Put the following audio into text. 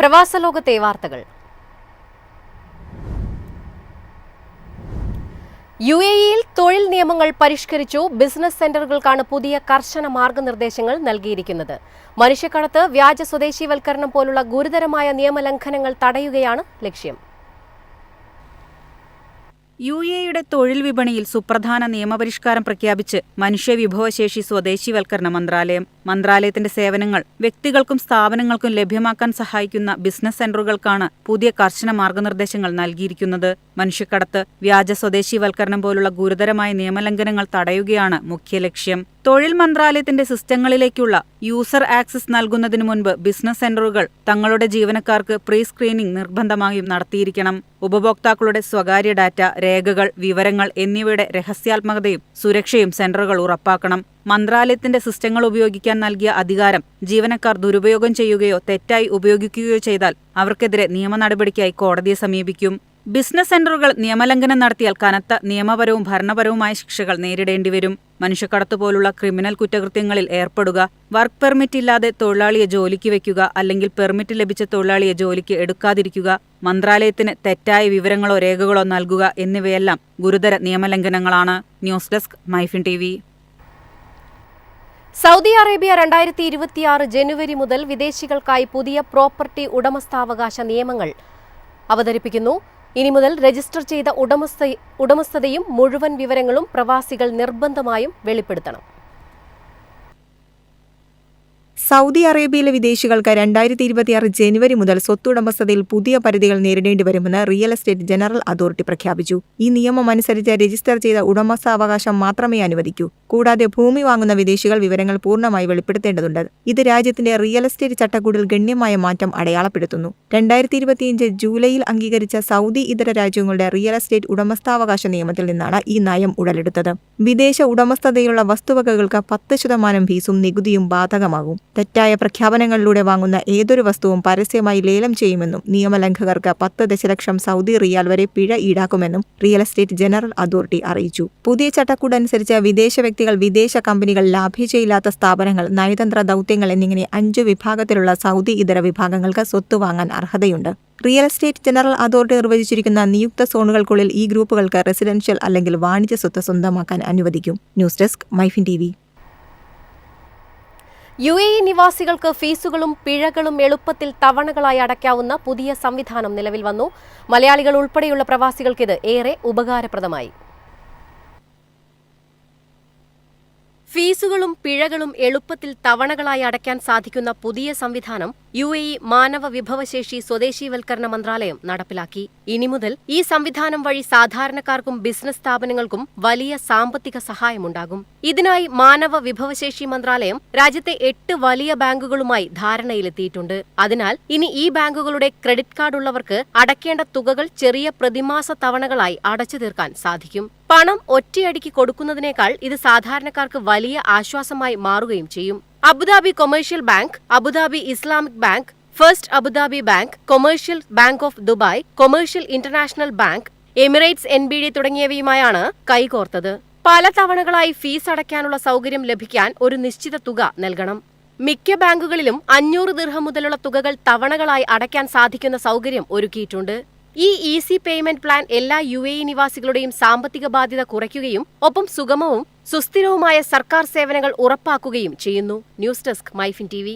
പ്രവാസലോകത്തെ വാർത്തകൾ. UAE-യിൽ തൊഴിൽ നിയമങ്ങൾ പരിഷ്കരിച്ചു. ബിസിനസ് സെന്ററുകൾക്കാണ് പുതിയ കർശന മാർഗനിർദ്ദേശങ്ങൾ നൽകിയിരിക്കുന്നത്. മനുഷ്യക്കടത്ത്, വ്യാജ സ്വദേശീവൽക്കരണം പോലുള്ള ഗുരുതരമായ നിയമലംഘനങ്ങൾ തടയുകയാണ് ലക്ഷ്യം. UAE-യുടെ തൊഴിൽ വിപണിയിൽ സുപ്രധാന നിയമപരിഷ്കാരം പ്രഖ്യാപിച്ച് മനുഷ്യവിഭവശേഷി സ്വദേശീവൽക്കരണ മന്ത്രാലയം. മന്ത്രാലയത്തിന്റെ സേവനങ്ങൾ വ്യക്തികൾക്കും സ്ഥാപനങ്ങൾക്കും ലഭ്യമാക്കാൻ സഹായിക്കുന്ന ബിസിനസ് സെന്ററുകൾക്കാണ് പുതിയ കർശന മാർഗനിർദ്ദേശങ്ങൾ നൽകിയിരിക്കുന്നത്. മനുഷ്യക്കടത്ത്, വ്യാജ സ്വദേശീവൽക്കരണം പോലുള്ള ഗുരുതരമായ നിയമലംഘനങ്ങൾ തടയുകയാണ് മുഖ്യ ലക്ഷ്യം. തൊഴിൽ മന്ത്രാലയത്തിന്റെ സിസ്റ്റങ്ങളിലേക്കുള്ള യൂസർ ആക്സസ് നൽകുന്നതിനു മുൻപ് ബിസിനസ് സെന്ററുകൾ തങ്ങളുടെ ജീവനക്കാർക്ക് പ്രീ സ്ക്രീനിംഗ് നിർബന്ധമായും നടത്തിയിരിക്കണം. ഉപഭോക്താക്കളുടെ സ്വകാര്യ ഡാറ്റ, രേഖകൾ, വിവരങ്ങൾ എന്നിവയുടെ രഹസ്യാത്മകതയും സുരക്ഷയും സെന്ററുകൾ ഉറപ്പാക്കണം. മന്ത്രാലയത്തിന്റെ സിസ്റ്റങ്ങൾ ഉപയോഗിക്കാൻ നൽകിയ അധികാരം ജീവനക്കാർ ദുരുപയോഗം ചെയ്യുകയോ തെറ്റായി ഉപയോഗിക്കുകയോ ചെയ്താൽ അവർക്കെതിരെ നിയമ നടപടിക്കായി കോടതിയെ സമീപിക്കും. ബിസിനസ് സെന്ററുകൾ നിയമലംഘനം നടത്തിയാൽ കനത്ത നിയമപരവും ഭരണപരവുമായ ശിക്ഷകൾ നേരിടേണ്ടിവരും. മനുഷ്യക്കടത്ത് പോലുള്ള ക്രിമിനൽ കുറ്റകൃത്യങ്ങളിൽ ഏർപ്പെടുക, വർക്ക് പെർമിറ്റ് ഇല്ലാതെ തൊഴിലാളിയെ ജോലിക്ക് വയ്ക്കുക അല്ലെങ്കിൽ പെർമിറ്റ് ലഭിച്ച തൊഴിലാളിയെ ജോലിക്ക് എടുക്കാതിരിക്കുക, മന്ത്രാലയത്തിന് തെറ്റായ വിവരങ്ങളോ രേഖകളോ നൽകുക എന്നിവയെല്ലാം ഗുരുതര നിയമലംഘനങ്ങളാണ്. News desk Myfin TV. Saudi Arabia 2026 ജനുവരി മുതൽ വിദേശികൾക്കായി പുതിയ പ്രോപ്പർട്ടി ഉടമസ്ഥാവകാശ നിയമങ്ങൾ അവതരിപ്പിക്കുന്നു. ഇനി മുതൽ രജിസ്റ്റർ ചെയ്ത ഉടമസ്ഥതയും മുഴുവൻ വിവരങ്ങളും പ്രവാസികൾ നിർബന്ധമായും വെളിപ്പെടുത്തണം. സൗദി അറേബ്യയിലെ വിദേശികൾക്ക് 2026 ജനുവരി മുതൽ സ്വത്തുടമസ്ഥതയിൽ പുതിയ പരിധികൾ നേരിടേണ്ടി വരുമെന്ന് റിയൽ എസ്റ്റേറ്റ് ജനറൽ അതോറിറ്റി പ്രഖ്യാപിച്ചു. ഈ നിയമം അനുസരിച്ച് രജിസ്റ്റർ ചെയ്ത ഉടമസ്ഥാവകാശം മാത്രമേ അനുവദിക്കൂ. കൂടാതെ ഭൂമി വാങ്ങുന്ന വിദേശികൾ വിവരങ്ങൾ പൂർണ്ണമായി വെളിപ്പെടുത്തേണ്ടതുണ്ട്. ഇത് രാജ്യത്തിന്റെ റിയൽ എസ്റ്റേറ്റ് ചട്ടക്കൂടിൽ ഗണ്യമായ മാറ്റം അടയാളപ്പെടുത്തുന്നു. 2025 ജൂലൈയിൽ അംഗീകരിച്ച സൗദി ഇതര രാജ്യങ്ങളുടെ റിയൽ എസ്റ്റേറ്റ് ഉടമസ്ഥാവകാശ നിയമത്തിൽ നിന്നാണ് ഈ നയം ഉടലെടുത്തത്. വിദേശ ഉടമസ്ഥതയുള്ള വസ്തുവകകൾക്ക് 10% ഫീസും നികുതിയും ബാധകമാകും. തെറ്റായ പ്രഖ്യാപനങ്ങളിലൂടെ വാങ്ങുന്ന ഏതൊരു വസ്തുവും പരസ്യമായി ലേലം ചെയ്യുമെന്നും നിയമലംഘകർക്ക് 10 ദശലക്ഷം സൗദി റിയാൽ വരെ പിഴ ഈടാക്കുമെന്നും റിയൽ എസ്റ്റേറ്റ് ജനറൽ അതോറിറ്റി അറിയിച്ചു. പുതിയ ചട്ടക്കൂട് അനുസരിച്ച് വിദേശ വ്യക്തികൾ, വിദേശ കമ്പനികൾ, ലാഭേച്ഛയില്ലാത്ത സ്ഥാപനങ്ങൾ, നയതന്ത്ര ദൗത്യങ്ങൾ എന്നിങ്ങനെ 5 വിഭാഗത്തിലുള്ള സൗദി ഇതര വിഭാഗങ്ങൾക്ക് സ്വത്ത് വാങ്ങാൻ അർഹതയുണ്ട്. റിയൽ എസ്റ്റേറ്റ് ജനറൽ അതോറിറ്റി നിർവചിച്ചിരിക്കുന്ന നിയുക്ത സോണുകൾക്കുള്ളിൽ ഈ ഗ്രൂപ്പുകൾക്ക് റെസിഡൻഷ്യൽ അല്ലെങ്കിൽ വാണിജ്യ സ്വത്ത് സ്വന്തമാക്കാൻ അനുവദിക്കും. News desk Myfin TV. UAE നിവാസികൾക്ക് ഫീസുകളും പിഴകളും എളുപ്പത്തിൽ തവണകളായി അടയ്ക്കാവുന്ന പുതിയ സംവിധാനം നിലവിൽ വന്നു. മലയാളികൾ ഉൾപ്പെടെയുള്ള പ്രവാസികൾക്കിത് ഏറെ ഉപകാരപ്രദമായി. ഫീസുകളും പിഴകളും എളുപ്പത്തിൽ തവണകളായി അടയ്ക്കാൻ സാധിക്കുന്ന പുതിയ സംവിധാനം UAE മാനവ വിഭവശേഷി സ്വദേശീവൽക്കരണ മന്ത്രാലയം നടപ്പിലാക്കി. ഇനി മുതൽ ഈ സംവിധാനം വഴി സാധാരണക്കാർക്കും ബിസിനസ് സ്ഥാപനങ്ങൾക്കും വലിയ സാമ്പത്തിക സഹായമുണ്ടാകും. ഇതിനായി മാനവ വിഭവശേഷി മന്ത്രാലയം രാജ്യത്തെ 8 വലിയ ബാങ്കുകളുമായി ധാരണയിലെത്തിയിട്ടുണ്ട്. അതിനാൽ ഇനി ഈ ബാങ്കുകളുടെ ക്രെഡിറ്റ് കാർഡ് ഉള്ളവർക്ക് അടയ്ക്കേണ്ട തുകകൾ ചെറിയ പ്രതിമാസ തവണകളായി അടച്ചു തീർക്കാൻ സാധിക്കും. പണം ഒറ്റയടിക്ക് കൊടുക്കുന്നതിനേക്കാൾ ഇത് സാധാരണക്കാർക്ക് വലിയ ആശ്വാസമായി മാറുകയും ചെയ്യും. Abu Dhabi commercial bank, Abu Dhabi Islamic bank, first Abu Dhabi bank, commercial bank of Dubai, commercial international bank, Emirates NBD തുടങ്ങിയവയുമായാണ് കൈകോർത്തത്. പല തവണകളായി ഫീസ് അടയ്ക്കാനുള്ള സൗകര്യം ലഭിക്കാൻ ഒരു നിശ്ചിത തുക നൽകണം. മിക്ക ബാങ്കുകളിലും 500 ദിർഹം മുതലുള്ള തുകകൾ തവണകളായി അടയ്ക്കാൻ സാധിക്കുന്ന സൗകര്യം ഒരുക്കിയിട്ടുണ്ട്. ഈ ഈസി പേയ്മെന്റ് പ്ലാൻ എല്ലാ UAE നിവാസികളുടെയും സാമ്പത്തിക ബാധ്യത കുറയ്ക്കുകയും ഒപ്പം സുഗമവും സുസ്ഥിരവുമായ സർക്കാർ സേവനങ്ങൾ ഉറപ്പാക്കുകയും ചെയ്യുന്നു. News desk Myfin TV.